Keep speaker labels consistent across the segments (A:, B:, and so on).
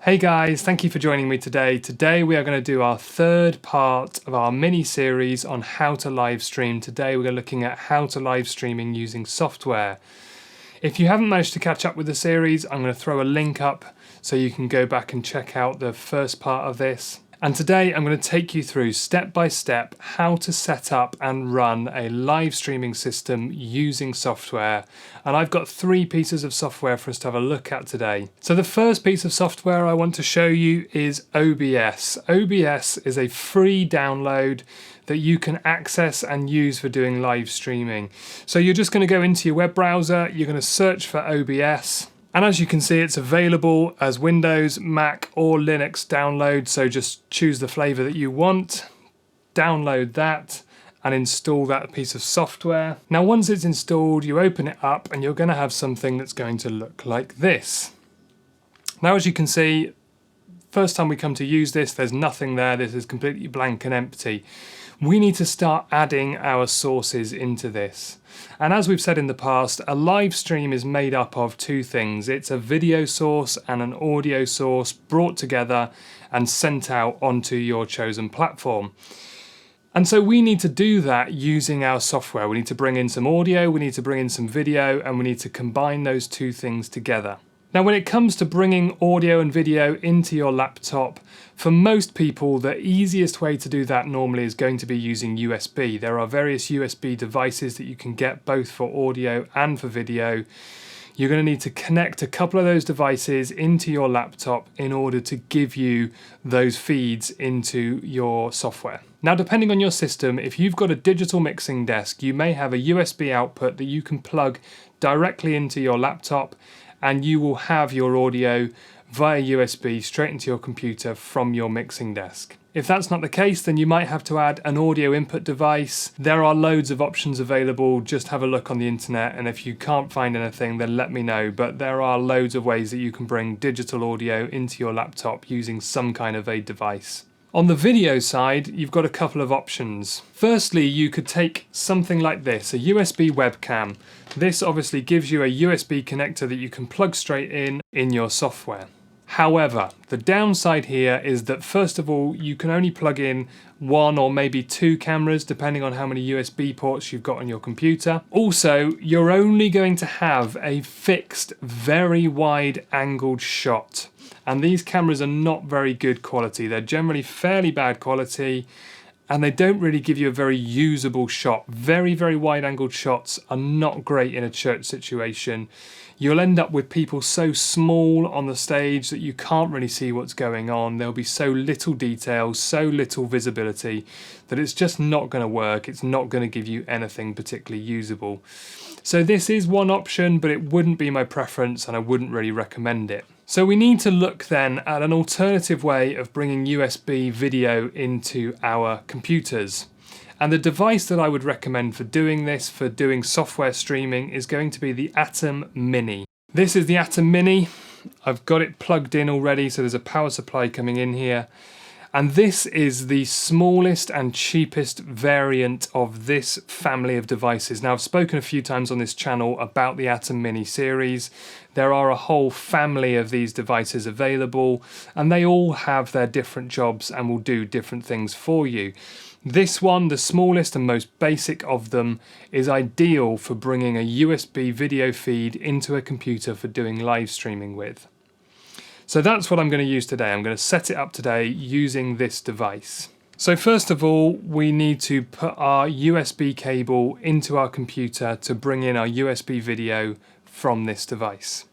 A: Hey guys, thank you for joining me today. Today we are going to do our third part of our mini-series on how to live stream. Today we're looking at how to live streaming using software. If you haven't managed to catch up with the series, I'm going to throw a link up so you can go back and check out the first part of this. And today I'm going to take you through step by step how to set up and run a live streaming system using software. And I've got 3 pieces of software for us to have a look at today. So the first piece of software I want to show you is OBS. OBS is a free download that you can access and use for doing live streaming. So you're just going to go into your web browser, you're going to search for OBS. And as you can see, it's available as Windows, Mac or Linux download, so just choose the flavor that you want, download that and install that piece of software. Now once it's installed, you open it up and you're going to have something that's going to look like this. Now as you can see, first time we come to use this, there's nothing there, this is completely blank and empty. We need to start adding our sources into this. And as we've said in the past, a live stream is made up of 2 things. It's a video source and an audio source brought together and sent out onto your chosen platform. And so we need to do that using our software. We need to bring in some audio, we need to bring in some video, and we need to combine those 2 things together. Now when it comes to bringing audio and video into your laptop, for most people the easiest way to do that normally is going to be using USB. There are various USB devices that you can get both for audio and for video. You're going to need to connect a couple of those devices into your laptop in order to give you those feeds into your software. Now depending on your system, if you've got a digital mixing desk, you may have a USB output that you can plug directly into your laptop and you will have your audio via USB straight into your computer from your mixing desk. If that's not the case, then you might have to add an audio input device. There are loads of options available, just have a look on the internet, and if you can't find anything then let me know, but there are loads of ways that you can bring digital audio into your laptop using some kind of a device. On the video side, you've got a couple of options. Firstly, you could take something like this, a USB webcam. This obviously gives you a USB connector that you can plug straight in your software. However, the downside here is that first of all, you can only plug in 1 or maybe 2 cameras depending on how many USB ports you've got on your computer. Also, you're only going to have a fixed, very wide angled shot. And these cameras are not very good quality. They're generally fairly bad quality and they don't really give you a very usable shot. Very, very wide angled shots are not great in a church situation. You'll end up with people so small on the stage that you can't really see what's going on. There'll be so little detail, so little visibility that it's just not going to work. It's not going to give you anything particularly usable. So this is one option, but it wouldn't be my preference and I wouldn't really recommend it. So we need to look then at an alternative way of bringing USB video into our computers. And the device that I would recommend for doing this, for doing software streaming, is going to be the Atom Mini. This is the Atom Mini. I've got it plugged in already, so there's a power supply coming in here. And this is the smallest and cheapest variant of this family of devices. Now I've spoken a few times on this channel about the Atom Mini series. There are a whole family of these devices available and they all have their different jobs and will do different things for you. This one, the smallest and most basic of them, is ideal for bringing a USB video feed into a computer for doing live streaming with. So that's what I'm going to use today. I'm going to set it up today using this device. So first of all, we need to put our USB cable into our computer to bring in our USB video from this device.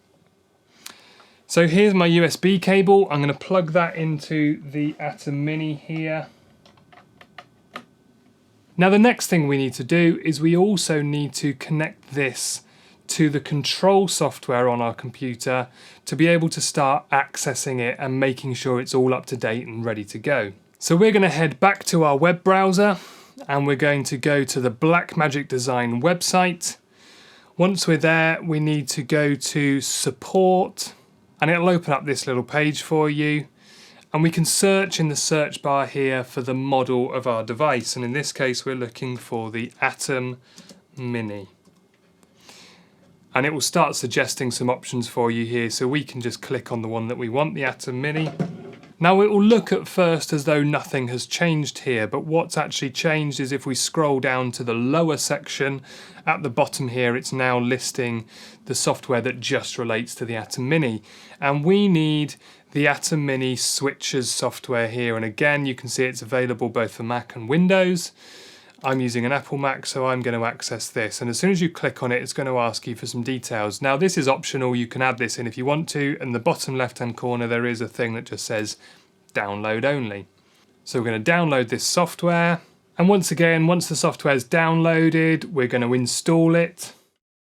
A: So here's my USB cable. I'm going to plug that into the Atom Mini here. Now the next thing we need to do is we also need to connect this to the control software on our computer to be able to start accessing it and making sure it's all up to date and ready to go. So we're going to head back to our web browser and we're going to go to the Blackmagic Design website. Once we're there, we need to go to support and it'll open up this little page for you. And we can search in the search bar here for the model of our device. And in this case, we're looking for the Atom Mini. and it will start suggesting some options for you here, so we can just click on the one that we want, the Atom Mini. Now it will look at first as though nothing has changed here, but what's actually changed is if we scroll down to the lower section at the bottom here, it's now listing the software that just relates to the Atom Mini, and we need the Atom Mini switches software here, and again you can see it's available both for Mac and Windows. I'm using an Apple Mac, so I'm going to access this, and as soon as you click on it, it's going to ask you for some details. Now this is optional, you can add this in if you want to. In the bottom left hand corner there is a thing that just says download only. So we're going to download this software, and once again, once the software is downloaded, we're going to install it.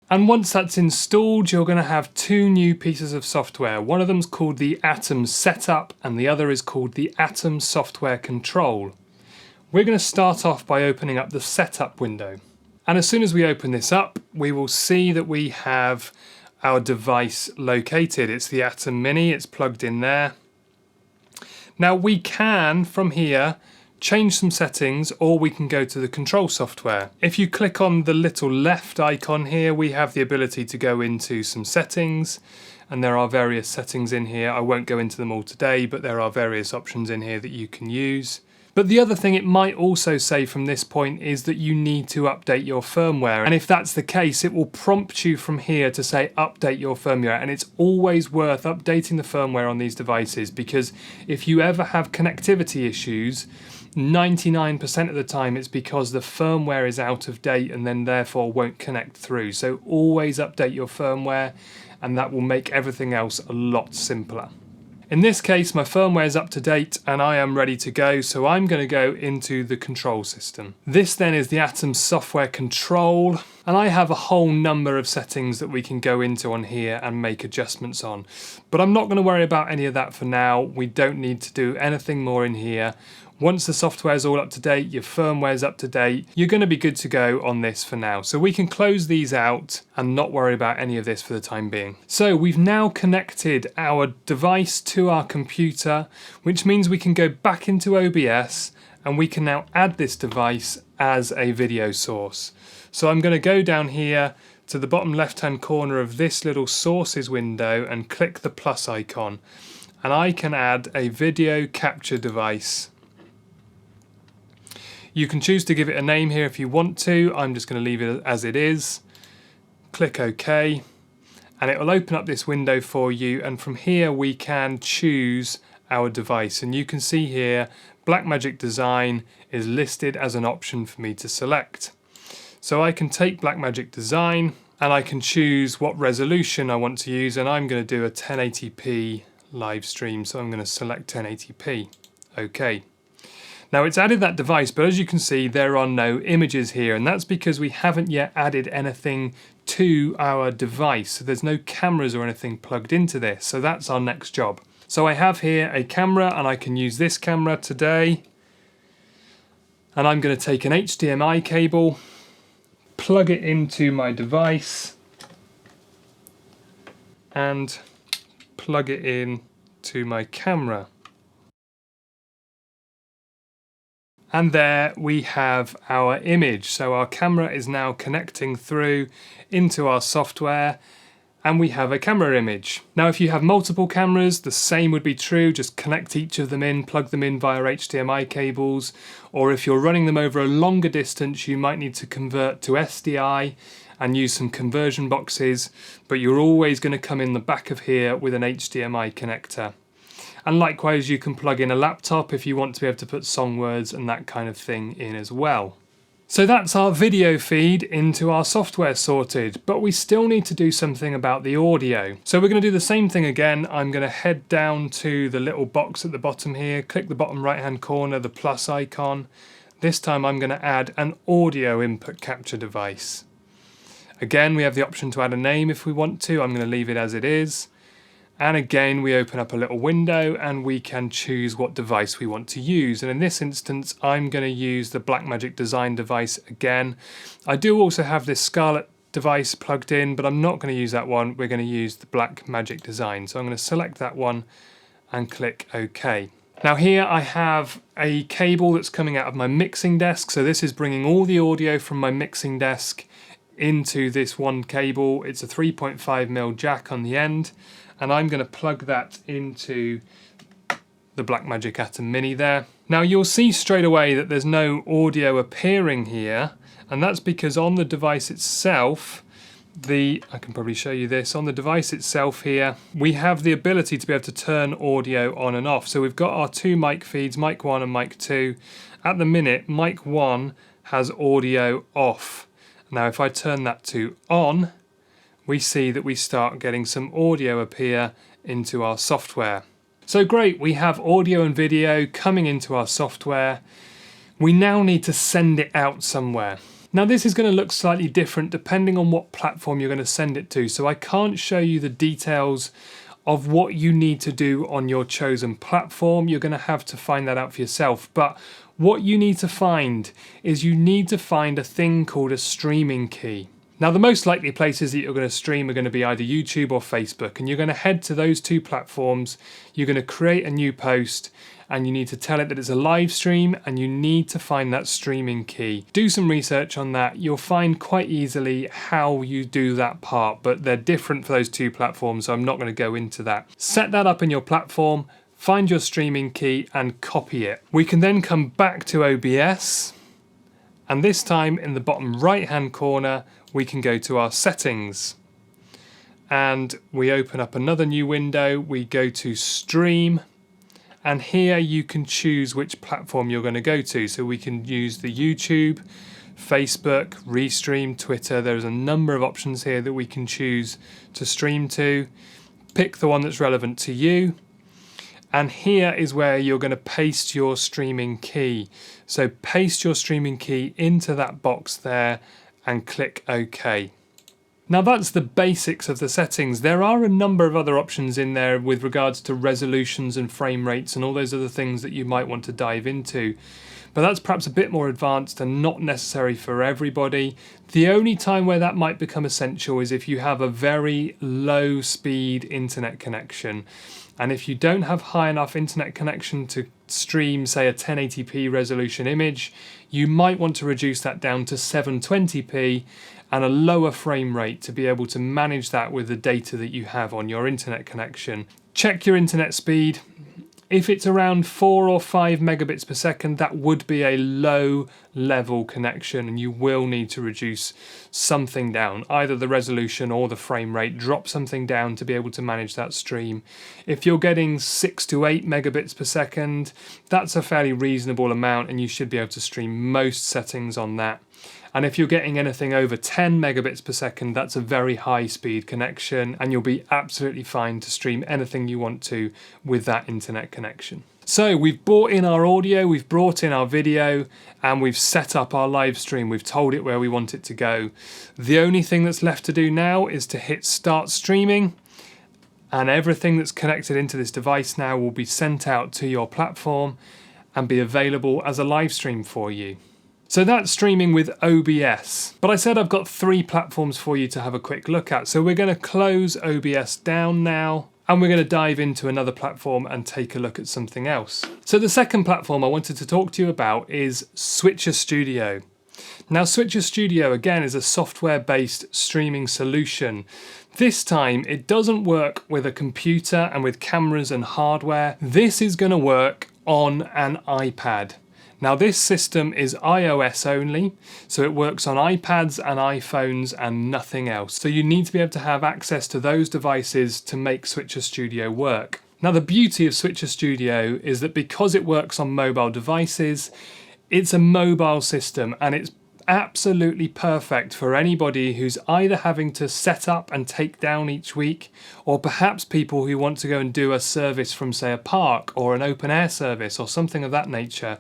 A: And once that's installed, you're going to have two new pieces of software. One of them's called the Atom Setup, and the other is called the Atom Software Control. We're going to start off by opening up the setup window. And as soon as we open this up, we will see that we have our device located. It's the Atom Mini, it's plugged in there. Now we can, from here, change some settings, or we can go to the control software. If you click on the little left icon here, we have the ability to go into some settings, and there are various settings in here. I won't go into them all today, but there are various options in here that you can use. But the other thing it might also say from this point is that you need to update your firmware. And if that's the case, it will prompt you from here to say update your firmware. And it's always worth updating the firmware on these devices, because if you ever have connectivity issues, 99% of the time it's because the firmware is out of date and then therefore won't connect through. So always update your firmware, and that will make everything else a lot simpler. In this case, my firmware is up to date and I am ready to go, so I'm going to go into the control system. This then is the Atom Software Control, and I have a whole number of settings that we can go into on here and make adjustments on. But I'm not going to worry about any of that for now. We don't need to do anything more in here. Once the software is all up to date, your firmware is up to date, you're going to be good to go on this for now. So we can close these out and not worry about any of this for the time being. So we've now connected our device to our computer, which means we can go back into OBS and we can now add this device as a video source. So I'm going to go down here to the bottom left hand corner of this little sources window and click the plus icon, and I can add a video capture device. You can choose to give it a name here if you want to. I'm just going to leave it as it is. Click OK, and it will open up this window for you, and from here we can choose our device, and you can see here Blackmagic Design is listed as an option for me to select. So I can take Blackmagic Design and I can choose what resolution I want to use, and I'm going to do a 1080p live stream, so I'm going to select 1080p. OK. Now it's added that device, but as you can see there are no images here, and that's because we haven't yet added anything to our device. So there's no cameras or anything plugged into this, so that's our next job. So I have here a camera, and I can use this camera today, and I'm going to take an HDMI cable, plug it into my device, and plug it in to my camera. And there we have our image. So our camera is now connecting through into our software, and we have a camera image. Now if you have multiple cameras, the same would be true. Just connect each of them in, plug them in via HDMI cables, or if you're running them over a longer distance, you might need to convert to SDI and use some conversion boxes, but you're always going to come in the back of here with an HDMI connector. And likewise, you can plug in a laptop if you want to be able to put song words and that kind of thing in as well. So that's our video feed into our software sorted, but we still need to do something about the audio. So we're going to do the same thing again. I'm going to head down to the little box at the bottom here, click the bottom right hand corner, the plus icon. This time I'm going to add an audio input capture device. Again, we have the option to add a name if we want to. I'm going to leave it as it is. And again, we open up a little window and we can choose what device we want to use. And in this instance, I'm going to use the Blackmagic Design device again. I do also have this Scarlett device plugged in, but I'm not going to use that one. We're going to use the Blackmagic Design. So I'm going to select that one and click OK. Now here I have a cable that's coming out of my mixing desk. So this is bringing all the audio from my mixing desk into this one cable. It's a 3.5mm jack on the end, and I'm going to plug that into the Blackmagic Atom Mini there. Now you'll see straight away that there's no audio appearing here, and that's because on the device itself, I can probably show you this, on the device itself here, we have the ability to be able to turn audio on and off. So we've got our two mic feeds, mic 1 and mic 2. At the minute, mic 1 has audio off. Now if I turn that to on, we see that we start getting some audio appear into our software. So great, we have audio and video coming into our software. We now need to send it out somewhere. Now this is going to look slightly different depending on what platform you're going to send it to, so I can't show you the details of what you need to do on your chosen platform. You're going to have to find that out for yourself, but what you need to find is you need to find a thing called a streaming key. Now the most likely places that you're going to stream are going to be either YouTube or Facebook, and you're going to head to those two platforms, you're going to create a new post, and you need to tell it that it's a live stream, and you need to find that streaming key. Do some research on that. You'll find quite easily how you do that part, but they're different for those two platforms, so I'm not going to go into that. Set that up in your platform, find your streaming key and copy it. We can then come back to OBS, and this time in the bottom right hand corner we can go to our settings, and we open up another new window. We go to stream, and here you can choose which platform you're going to go to. So we can use the YouTube, Facebook, Restream, Twitter. There's a number of options here that we can choose to stream to. Pick the one that's relevant to you, and here is where you're going to paste your streaming key. So paste your streaming key into that box there and click OK. Now that's the basics of the settings. There are a number of other options in there with regards to resolutions and frame rates and all those other things that you might want to dive into. But that's perhaps a bit more advanced and not necessary for everybody. The only time where that might become essential is if you have a very low speed internet connection. And if you don't have high enough internet connection to stream, say, a 1080p resolution image, you might want to reduce that down to 720p and a lower frame rate to be able to manage that with the data that you have on your internet connection. Check your internet speed. If it's around 4 or 5 megabits per second, that would be a low level connection, and you will need to reduce something down, either the resolution or the frame rate. Drop something down to be able to manage that stream. If you're getting 6 to 8 megabits per second, that's a fairly reasonable amount, and you should be able to stream most settings on that. And if you're getting anything over 10 megabits per second, that's a very high speed connection, and you'll be absolutely fine to stream anything you want to with that internet connection. So we've brought in our audio, we've brought in our video, and we've set up our live stream. We've told it where we want it to go. The only thing that's left to do now is to hit start streaming, and everything that's connected into this device now will be sent out to your platform and be available as a live stream for you. So that's streaming with OBS. But I said I've got 3 platforms for you to have a quick look at. So we're going to close OBS down now, and we're going to dive into another platform and take a look at something else. So the second platform I wanted to talk to you about is Switcher Studio. Now Switcher Studio again is a software-based streaming solution. This time it doesn't work with a computer and with cameras and hardware. This is going to work on an iPad. Now this system is iOS only, so it works on iPads and iPhones and nothing else. So you need to be able to have access to those devices to make Switcher Studio work. Now the beauty of Switcher Studio is that because it works on mobile devices, it's a mobile system, and it's absolutely perfect for anybody who's either having to set up and take down each week, or perhaps people who want to go and do a service from, say, a park or an open air service or something of that nature.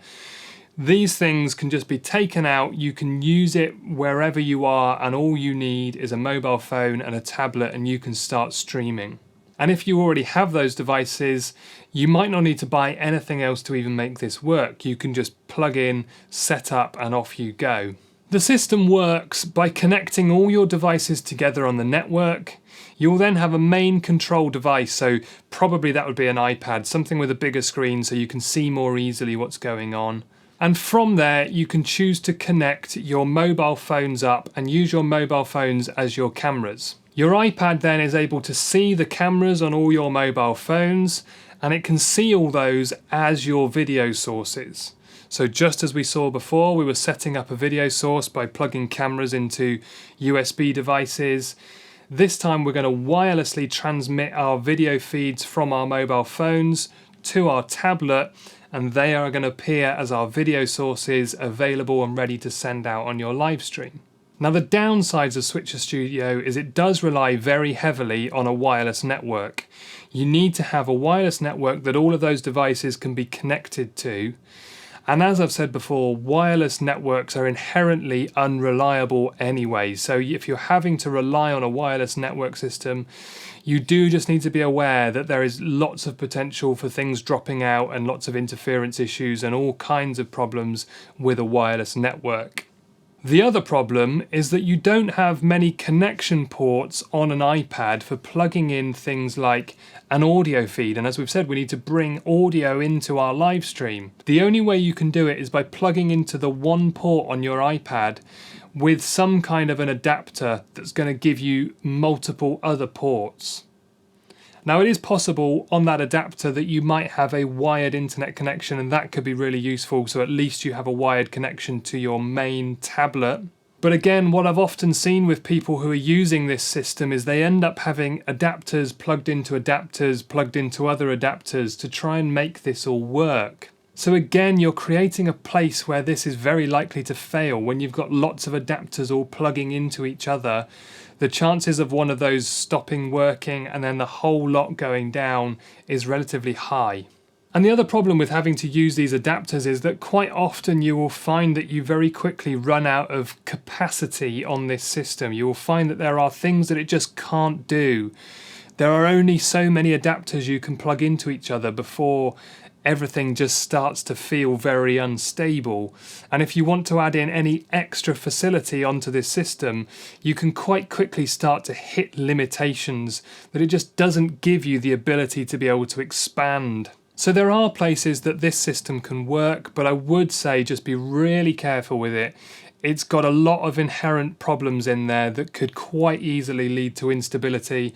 A: These things can just be taken out, you can use it wherever you are, and all you need is a mobile phone and a tablet, and you can start streaming. And if you already have those devices, you might not need to buy anything else to even make this work. You can just plug in, set up, and off you go. The system works by connecting all your devices together on the network. You'll then have a main control device, so probably that would be an iPad, something with a bigger screen so you can see more easily what's going on. And from there, you can choose to connect your mobile phones up and use your mobile phones as your cameras. Your iPad then is able to see the cameras on all your mobile phones, and it can see all those as your video sources. So just as we saw before, we were setting up a video source by plugging cameras into USB devices. This time we're going to wirelessly transmit our video feeds from our mobile phones to our tablet, and they are going to appear as our video sources available and ready to send out on your live stream. Now the downsides of Switcher Studio is it does rely very heavily on a wireless network. You need to have a wireless network that all of those devices can be connected to. And as I've said before, wireless networks are inherently unreliable anyway. So if you're having to rely on a wireless network system, you do just need to be aware that there is lots of potential for things dropping out and lots of interference issues and all kinds of problems with a wireless network. The other problem is that you don't have many connection ports on an iPad for plugging in things like an audio feed, and as we've said, we need to bring audio into our live stream. The only way you can do it is by plugging into the one port on your iPad with some kind of an adapter that's going to give you multiple other ports. Now it is possible on that adapter that you might have a wired internet connection, and that could be really useful, so at least you have a wired connection to your main tablet. But again, what I've often seen with people who are using this system is they end up having adapters plugged into other adapters to try and make this all work. So again, you're creating a place where this is very likely to fail. When you've got lots of adapters all plugging into each other, the chances of one of those stopping working and then the whole lot going down is relatively high. And the other problem with having to use these adapters is that quite often you will find that you very quickly run out of capacity on this system. You will find that there are things that it just can't do. There are only so many adapters you can plug into each other before everything just starts to feel very unstable. And if you want to add in any extra facility onto this system, you can quite quickly start to hit limitations that it just doesn't give you the ability to be able to expand. So there are places that this system can work, but I would say just be really careful with it. It's got a lot of inherent problems in there that could quite easily lead to instability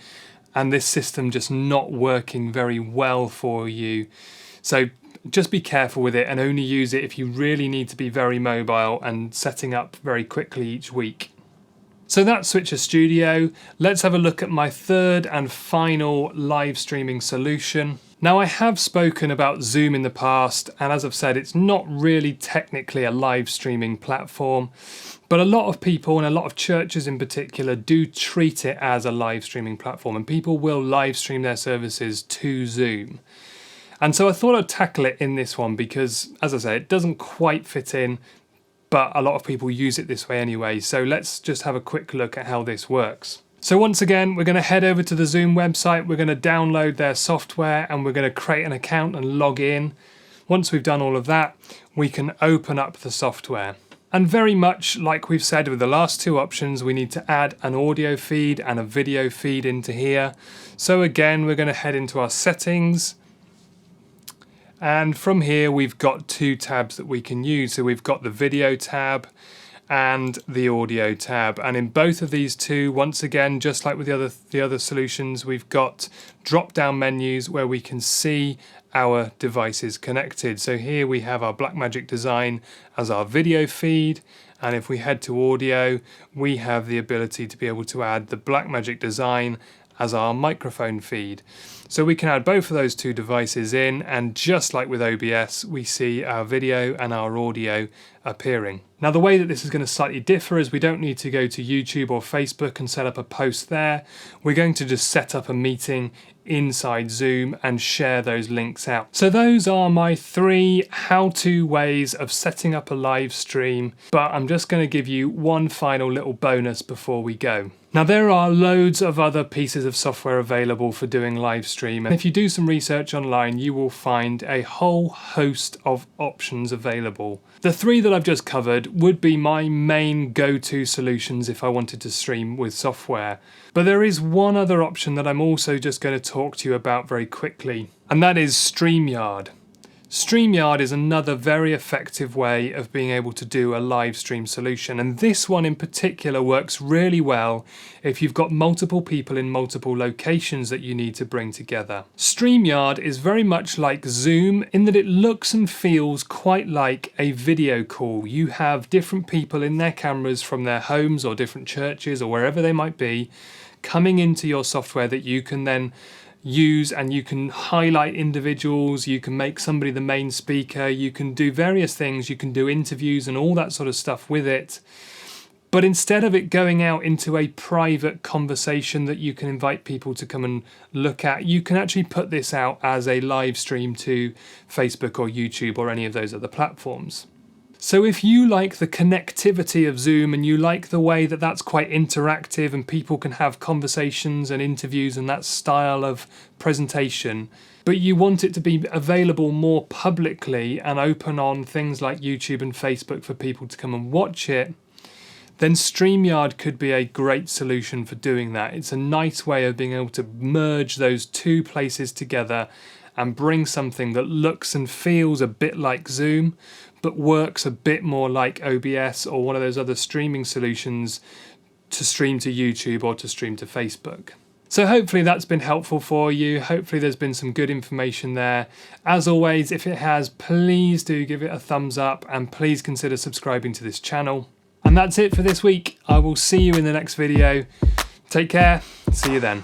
A: and this system just not working very well for you. So just be careful with it and only use it if you really need to be very mobile and setting up very quickly each week. So that's Switcher Studio. Let's have a look at my third and final live streaming solution. Now I have spoken about Zoom in the past, and as I've said, it's not really technically a live streaming platform, but a lot of people and a lot of churches in particular do treat it as a live streaming platform, and people will live stream their services to Zoom. And so I thought I'd tackle it in this one because, as I say, it doesn't quite fit in, but a lot of people use it this way anyway. So let's just have a quick look at how this works. So once again, we're going to head over to the Zoom website, we're going to download their software and we're going to create an account and log in. Once we've done all of that, we can open up the software. And very much like we've said with the last two options, we need to add an audio feed and a video feed into here. So again, we're going to head into our settings. And from here, we've got two tabs that we can use. So we've got the video tab and the audio tab, and in both of these two, once again, just like with the other solutions, we've got drop down menus where we can see our devices connected. So here we have our Blackmagic Design as our video feed, and if we head to audio, we have the ability to be able to add the Blackmagic Design as our microphone feed. So we can add both of those two devices in, and just like with OBS, we see our video and our audio appearing. Now the way that this is going to slightly differ is we don't need to go to YouTube or Facebook and set up a post there. We're going to just set up a meeting inside Zoom and share those links out. So those are my 3 how-to ways of setting up a live stream, but I'm just going to give you one final little bonus before we go. Now there are loads of other pieces of software available for doing live stream, and if you do some research online you will find a whole host of options available. The 3 that I've just covered would be my main go-to solutions if I wanted to stream with software. But there is one other option that I'm also just going to talk to you about very quickly, and that is StreamYard. StreamYard is another very effective way of being able to do a live stream solution, and this one in particular works really well if you've got multiple people in multiple locations that you need to bring together. StreamYard is very much like Zoom in that it looks and feels quite like a video call. You have different people in their cameras from their homes or different churches or wherever they might be coming into your software that you can then use, and you can highlight individuals, you can make somebody the main speaker, you can do various things, you can do interviews and all that sort of stuff with it. But instead of it going out into a private conversation that you can invite people to come and look at, you can actually put this out as a live stream to Facebook or YouTube or any of those other platforms. So if you like the connectivity of Zoom and you like the way that that's quite interactive and people can have conversations and interviews and that style of presentation, but you want it to be available more publicly and open on things like YouTube and Facebook for people to come and watch it, then StreamYard could be a great solution for doing that. It's a nice way of being able to merge those two places together and bring something that looks and feels a bit like Zoom, but works a bit more like OBS or one of those other streaming solutions to stream to YouTube or to stream to Facebook. So hopefully that's been helpful for you. Hopefully there's been some good information there. As always, if it has, please do give it a thumbs up and please consider subscribing to this channel. And that's it for this week. I will see you in the next video. Take care. See you then.